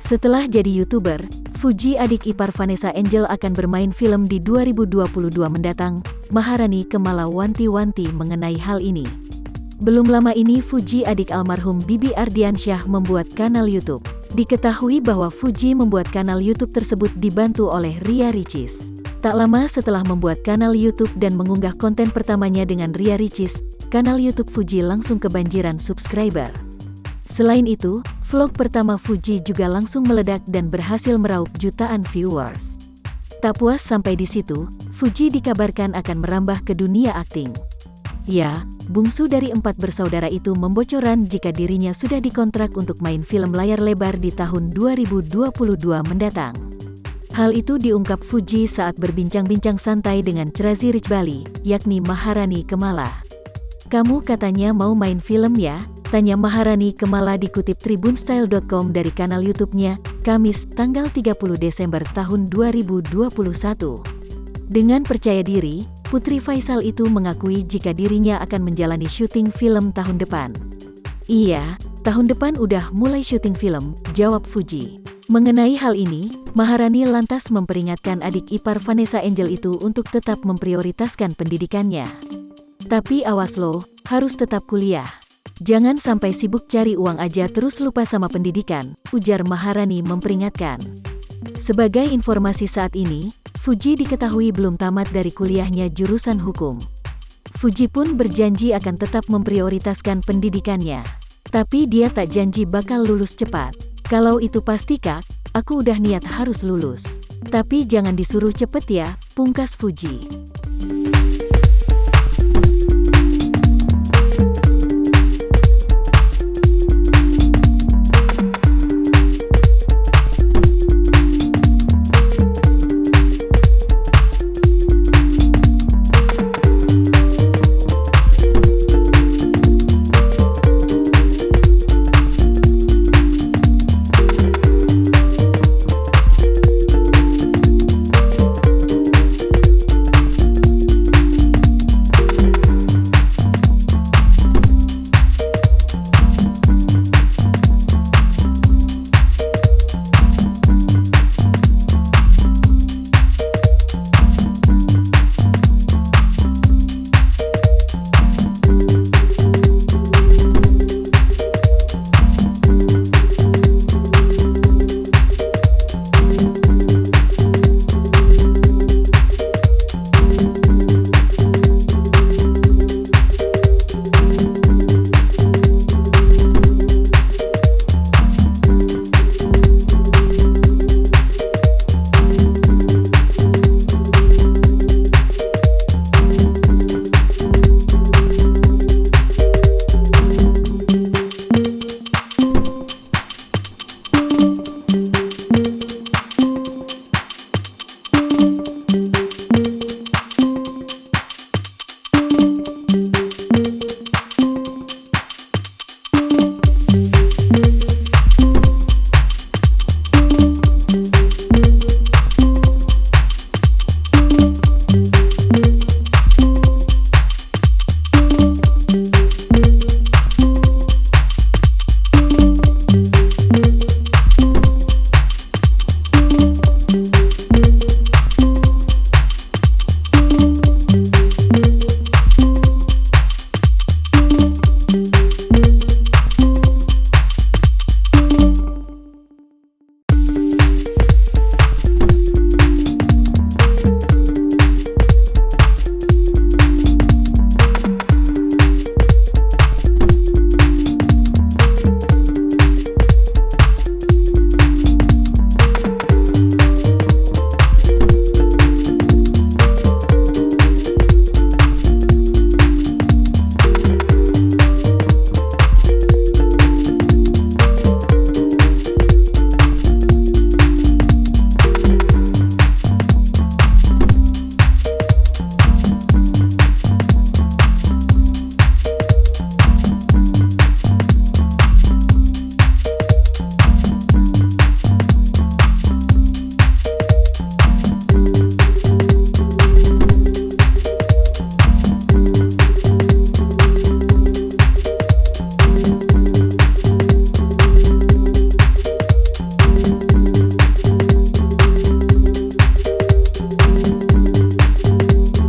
Setelah jadi YouTuber, Fuji adik ipar Vanessa Angel akan bermain film di 2022 mendatang. Maharani Kemala wanti-wanti mengenai hal ini. Belum lama ini Fuji adik almarhum Bibi Ardiansyah membuat kanal YouTube. Diketahui bahwa Fuji membuat kanal YouTube tersebut dibantu oleh Ria Ricis. Tak lama setelah membuat kanal YouTube dan mengunggah konten pertamanya dengan Ria Ricis, kanal YouTube Fuji langsung kebanjiran subscriber. Selain itu, vlog pertama Fuji juga langsung meledak dan berhasil meraup jutaan viewers. Tak puas sampai di situ, Fuji dikabarkan akan merambah ke dunia akting. Ya, bungsu dari 4 bersaudara itu membocoran jika dirinya sudah dikontrak untuk main film layar lebar di tahun 2022 mendatang. Hal itu diungkap Fuji saat berbincang-bincang santai dengan Crazy Rich Bali, yakni Maharani Kemala. "Kamu katanya mau main film ya?" tanya Maharani Kemala dikutip tribunstyle.com dari kanal YouTube-nya, Kamis, tanggal 30 Desember tahun 2021. Dengan percaya diri, Putri Faisal itu mengakui jika dirinya akan menjalani syuting film tahun depan. "Iya, tahun depan udah mulai syuting film," jawab Fuji. Mengenai hal ini, Maharani lantas memperingatkan adik ipar Vanessa Angel itu untuk tetap memprioritaskan pendidikannya. "Tapi awas loh, harus tetap kuliah. Jangan sampai sibuk cari uang aja terus lupa sama pendidikan," ujar Maharani memperingatkan. Sebagai informasi saat ini, Fuji diketahui belum tamat dari kuliahnya jurusan hukum. Fuji pun berjanji akan tetap memprioritaskan pendidikannya. Tapi dia tak janji bakal lulus cepat. "Kalau itu pasti Kak, aku udah niat harus lulus. Tapi jangan disuruh cepet ya," pungkas Fuji.